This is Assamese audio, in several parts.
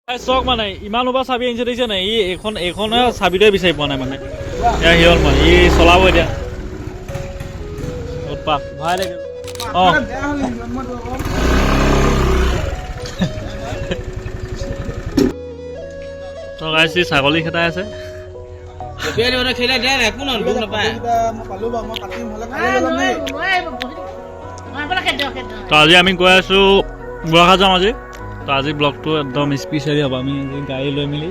চক মানে ইমান ওপৰ চাবি আনিছে দেখিছে নাই এইখনে চাবিটোৱে বিচাৰি পোৱা নাই মানে হিৰল মানে ই চলাব এতিয়া উৎপাত ভাই দে অঁ গাইছি ছাগলী খেদাই আছে তো আজি আমি গৈ আছো গোলাঘাট যাম আজি তো আজি ব্লগটো একদম স্পেচিয়েলি হ'ব আমি গাড়ী লৈ মেলি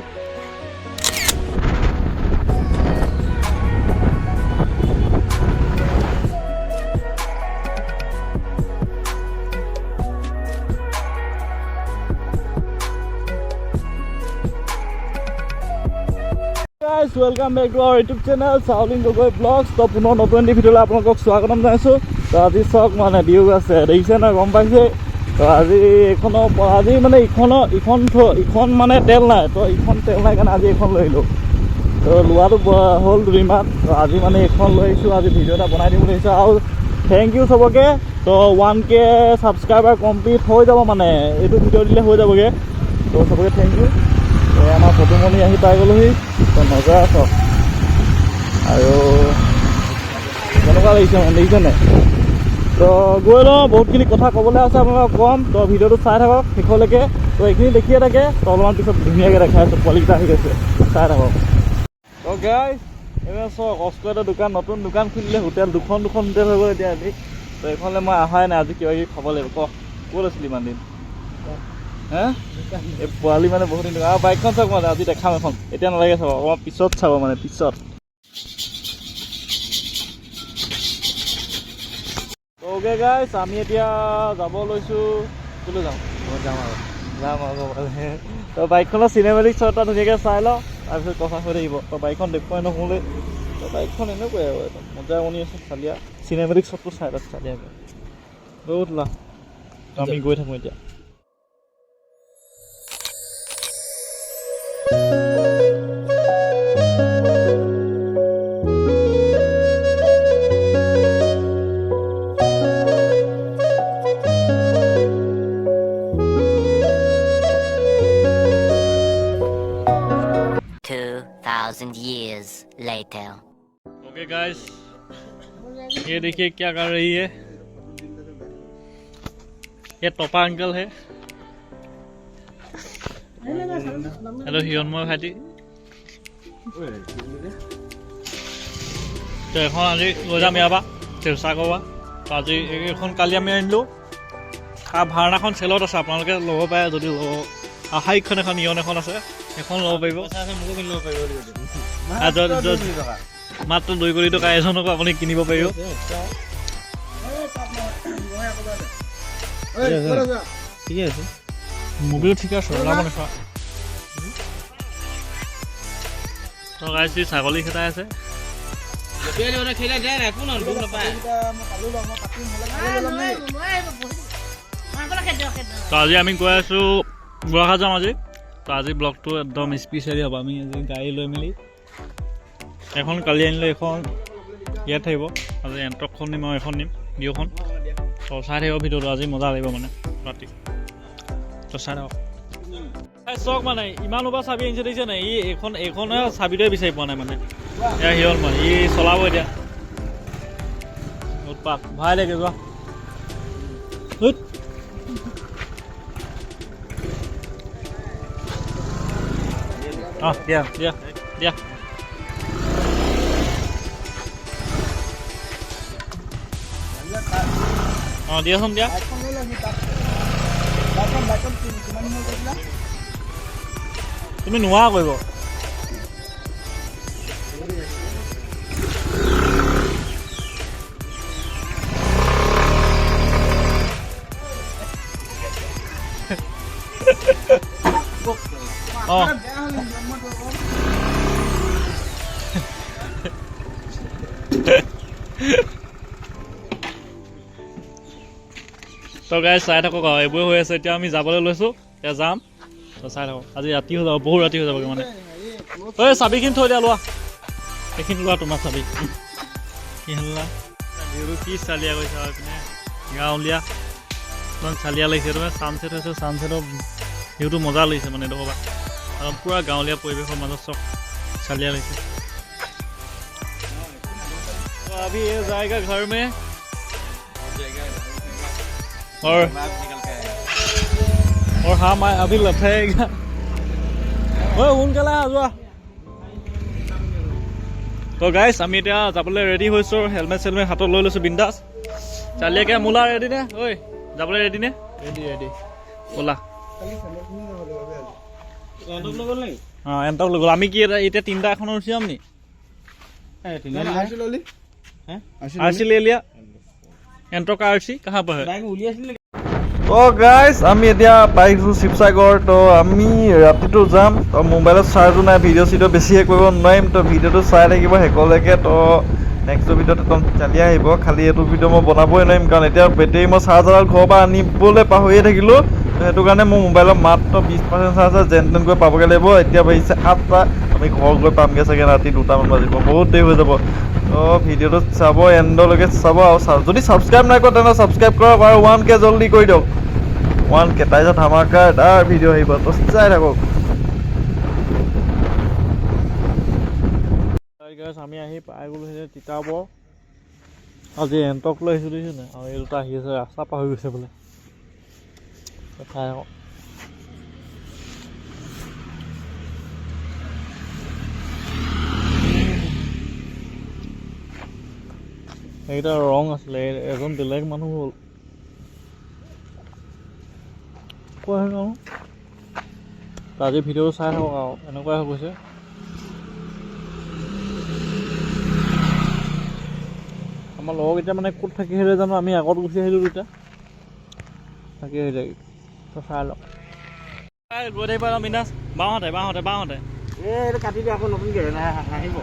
guys, welcome back to our YouTube channel Shaolin Gogoi Vlogs. তো পুনৰ নতুন এটি ভিডিঅ'লৈ আপোনালোকক স্বাগতম জনাইছোঁ। তো আজি চক মানে ভিউ আছে দেখিছে না গম পাইছে। তো আজি এইখনৰ আজি মানে ইখন মানে তেল নাই তো ইখন তেল নাই কাৰণে আজি এইখন লৈ আহিলোঁ। তো লোৱাটো হ'ল 2 মাহ। তো আজি মানে এইখন লৈ আহিছোঁ আজি ভিডিঅ' এটা বনাই দিম বুলি আহিছোঁ আৰু থেংক ইউ চবকে। তো 1K ছাবস্ক্ৰাইবাৰ কমপ্লিট হৈ যাব মানে এইটো ভিডিঅ' দিলে হৈ যাবগৈ। তো চবকে থেংক ইউ। আমাৰ ফটোমণি আহি পাই গ'লোহি তো মজা আছ আৰু কেনেকুৱা লাগিছে মানে দেখিছে নাই। তো গৈ লওঁ বহুতখিনি কথা ক'বলৈ আছে আপোনালোকক ক'ম। তো ভিডিঅ'টো চাই থাকক শেষলৈকে। তো এইখিনি দেখিয়ে থাকে তো অলপমান পিছত ধুনীয়াকৈ দেখাই আছোঁ পোৱালিকেইটা আহি গৈছে চাই থাকক। তো গাইজ এনে চাওক কষ্ট এটা দোকান নতুন দোকান খুলিলে হোটেল দুখন হোটেল হৈ গ'ল এতিয়া আজি। তো এইখনলৈ মই অহাই নাই আজি কিবা কিবি খাব লাগিব ক ক'ত আছিলি ইমান দিন হে এই পোৱালি মানে বহুত দিন আৰু বাইকখন চাওক মানে আজি দেখাম এখন এতিয়া নালাগে চাব অকণমান পিছত চাব মানে পিছত। অ'কে গাইজ আমি এতিয়া যাব লৈছোঁ ক'লৈ যাম আৰু তো বাইকখনৰ চিনেমেটিক শ্বট এটা ধুনীয়াকৈ চাই লওঁ তাৰপিছত কথা হৈ থাকিব। তো বাইকখন দেখুৱাই নহ'লে তো বাইকখন এনেকুৱাই আৰু একদম মজা বনি আছে চালিয়া চিনেমেটিক শ্বটটো চাই তাত চালিয়াকৈ বহুত লাভ আমি গৈ থাকোঁ এতিয়া। Years later. ओके गाइस ये देखिए क्या कर रही है ये टोपा अंकल है। हेलो हिरणमय भाइटी তো এখন আজি লৈ যাম ইয়াৰ পৰা শিৱসাগৰৰ তো আজি এইখন কালি আমি আনিলোঁ তাৰ ভাওনাখন চেলত আছে আপোনালোকে ল'ব পাৰে যদি আহাইখন এখন ইয়ন এখন আছে সেইখন ল'ব পাৰিব মাত্ৰ 2 কোটি টকা এজনকো আপুনি কিনিব পাৰিব। ঠিকে আছে মোবিলো ঠিক আছে ওলাব নাচা তো গাইছি ছাগলী খেদাই আছে। তো আজি আমি গৈ আছোঁ গোলাঘাট যাম আজি। তো আজি ব্লগটো একদম স্পেচিয়েলি হ'ব আমি আজি গাড়ী লৈ মেলি এখন কালি আনিলোঁ এখন ইয়াত থাকিব আজি এণ্টকখন নিম আৰু এখন নিম ভিডিঅ'খন তো চাই থাকিব ভিডিঅ'টো আজি মজা লাগিব মানে ৰাতি তো চাই থাকক। চক মানে ইমান ওপৰ চাবি আনিছে দেখিছে নাই এইখনে চাবিটোৱে বিচাৰি পোৱা নাই মানে হিৰল মানে ই চলাব এতিয়া উৎপাত ভাই দে যোৱা অঁ দিয়া দিয়া দিয়া অঁ দিয়াচোন দিয়া তুমি নোৱাৰা কৰিব অঁ তো গাইজ চাই থাকক আৰু এইবোৰে হৈ আছে এতিয়া আমি যাবলৈ লৈছোঁ এতিয়া যাম তো চাই থাকক আজি ৰাতি হৈ যাব বহুত ৰাতি হৈ যাবগৈ মানে ঐ চাবিখিনি থৈ দিয়া লোৱা এইখিনি লোৱা তোমাৰ চাবি কি হ'লা ভিউটো কি চালিয়া গৈছে আৰু এইপিনে গাঁৱলীয়া ইমান চালিয়া লাগিছে তোমাৰ ছানছেট হৈছে ছানছেটৰ ভিউটো মজা লাগিছে মানে এইটো ক'বা পূৰা গাঁৱলীয়া পৰিৱেশৰ মাজত চব চালিয়া লাগিছে तो अभी ये जाएगा घर में और हम अभी लफाएगा সোনকালে যোৱা তো গাইছ আমি এতিয়া যাবলৈ ৰেডি হৈছোঁ হেলমেট চেলমেট হাতত লৈ লৈছোঁ বিন্দাছ চালিয়াকে মোলা ৰেডি নে ঐ যাবলৈ ৰেডি নে ৰেডি ব'লা অঁ এণ্টক লৈ গ'ল আমি কি এতিয়া তিনিটা এখনত উঠি যাম নি आरसी ले लिया एंट्रो का आरसी कहाँ पर है तो गाइस আমি এতিয়া পাইছো শিৱসাগৰ তো আমি ৰাতিটো যাম তো মোবাইলত চাৰ্জো নাই ভিডিঅ' চিডিঅ' বেছিয়ে কৰিব নোৱাৰিম তো ভিডিঅ'টো চাই থাকিব শেষলৈকে তো নেক্সট ভিডিঅ'ত একদম চালি আহিব খালি এইটো ভিডিঅ' মই বনাবই নোৱাৰিম কাৰণ এতিয়া বেটেৰী মই চাৰ্জাৰডাল ঘৰৰ পৰা আনিবলৈ পাহৰিয়ে থাকিলোঁ সেইটো কাৰণে মোৰ মোবাইলত মাত্ৰ 20% চাৰ্জাৰ যেন তেন গৈ পাবগৈ লাগিব এতিয়া বাজিছে 8টা আমি ঘৰ গৈ পামগৈ চাগে ৰাতি 2টামান বাজিব বহুত দেৰি হৈ যাব তো ভিডিঅ'টো চাব এণ্ডলৈকে চাব আৰু যদি ছাবস্ক্ৰাইব নাই কৰা তেনেহ'লে ছাবস্ক্ৰাইব কৰক আৰু 1K জল্দি কৰি দিয়ক 1K তাৰপিছত ধামাকাৰ তাৰ ভিডিঅ' আহিব তো চাই থাকক আমি আহি পাই গ'লো সেই তিতাবৰ আজি এণ্টক লৈ আহিছোঁ দেখিছোঁ নাই আৰু এই দুটা আহি আছে ৰাস্তা পাহৰি গৈছে বোলে চাই থাকক এইকেইটা ৰং আছিলে এজন বেলেগ মানুহ হ'ল কোৱা হয় আজি ভিডিঅ'টো চাই থাকক আৰু এনেকুৱাই হৈ গৈছে আমাৰ লগৰকেইটা মানে ক'ত থাকি আহিলে জানো আমি আগত গুচি আহিলোঁ দুটা থাকি আহিলে তো চাই লওক গৈ থাকিব বিন্দাছ বাওঁতে এইটো কাটি দিয়া আকৌ নতুনকৈ আহিব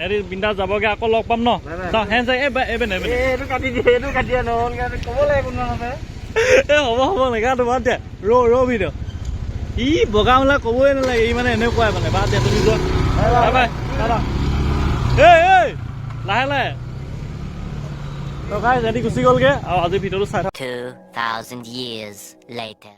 এৰি বিন্দাছ যাবগৈ আকৌ লগ পাম ন হেন যায় এইটো কাটি দিয়া নহ'ল ক'ব লাগিব নহ'লে এই হ'ব নেগা তোমাৰ দিয়া ৰ ভিডিঅ' ই বগা মেলা ক'বই নালাগে ই মানে এনেকুৱাই মানে বাদ দিয়া তুমি যোৱা এই লাহে তো গাইছ এদি গুচি গ'লগৈ আৰু আজি ভিডিঅ'টো চাই থাক 2,000 years later.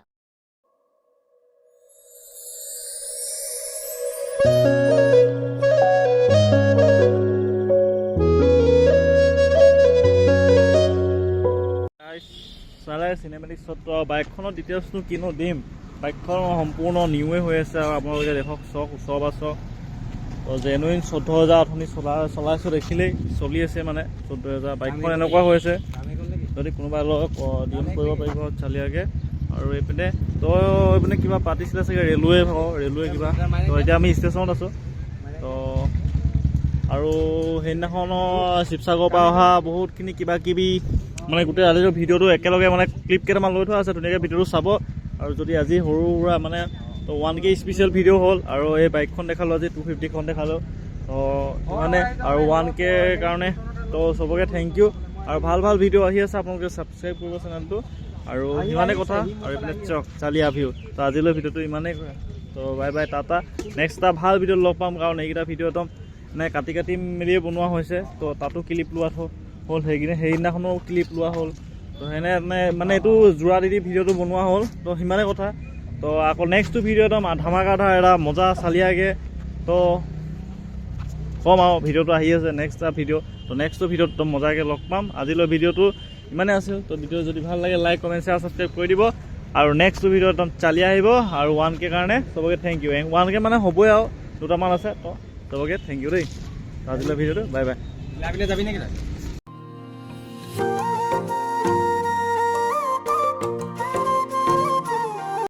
চালে চিনেমেটিক শ্বট বাইকখনৰ ডিটেইলছটো কিনো দিম বাইকখন সম্পূৰ্ণ নিউৱে হৈ আছে আৰু আপোনালোকে দেখক চক ওচৰ বা চক জেনুইন 14,000 অথনি চলাইছোঁ দেখিলেই চলি আছে মানে 14,000 বাইকখন এনেকুৱা হৈ আছে যদি কোনোবাই অলপ ডিম কৰিব পাৰিব চালিয়াকৈ আৰু এইপিনে তো এইপিনে কিবা পাতিছিলে চাগে ৰেলৱে কিবা তো এতিয়া আমি ষ্টেচনত আছোঁ তো আৰু সেইদিনাখনৰ শিৱসাগৰৰ পৰা অহা বহুতখিনি কিবা কিবি মানে গোটেই আজিৰ ভিডিঅ'টো একেলগে মানে ক্লিপ কেইটামান লৈ থোৱা আছে ধুনীয়াকৈ ভিডিঅ'টো চাব আৰু যদি আজি সৰু সুৰা মানে তো 1K স্পেচিয়েল ভিডিঅ' হ'ল আৰু এই বাইকখন দেখালোঁ আজি 250খন দেখালোঁ তো মানে আৰু 1K কাৰণে তো চবকে থেংক ইউ আৰু ভাল ভিডিঅ' আহি আছে আপোনালোকে ছাবস্ক্ৰাইব কৰিব চেনেলটো আৰু ইমানেই কথা আৰু এইপিনে চক চালিয়া ভিউ তো আজিলৈ ভিডিঅ'টো ইমানেই তো বাই বাই টাটা নেক্সট এটা ভাল ভিডিঅ' লগ পাম কাৰণ এইকেইটা ভিডিঅ' একদম মানে কাটি মেলিয়ে বনোৱা হৈছে তো তাতো ক্লিপ লোৱা হ'ল সেইদিনাখনো ক্লিপ লোৱা হ'ল তো সেনে মানে এইটো যোৰা দি ভিডিঅ'টো বনোৱা হ'ল তো সিমানেই কথা তো আকৌ নেক্সটটো ভিডিঅ' একদম ধামাকাধাৰ এটা মজা চালিয়াকৈ তো ক'ম আৰু ভিডিঅ'টো আহি আছে নেক্সট এটা ভিডিঅ' তো নেক্সটটো ভিডিঅ'ত একদম মজাকৈ লগ পাম আজিলৈ ভিডিঅ'টো ইমানেই আছিল তো ভিডিঅ' যদি ভাল লাগে লাইক কমেণ্ট শ্বেয়াৰ ছাবস্ক্ৰাইব কৰি দিব আৰু নেক্সটটো ভিডিঅ' একদম চালি আহিব আৰু 1K কাৰণে চবকে থেংক ইউ 1K মানে হ'বই আৰু দুটামান আছে তো চবকে থেংক ইউ দেই আজিলৈ ভিডিঅ'টো বাই বাই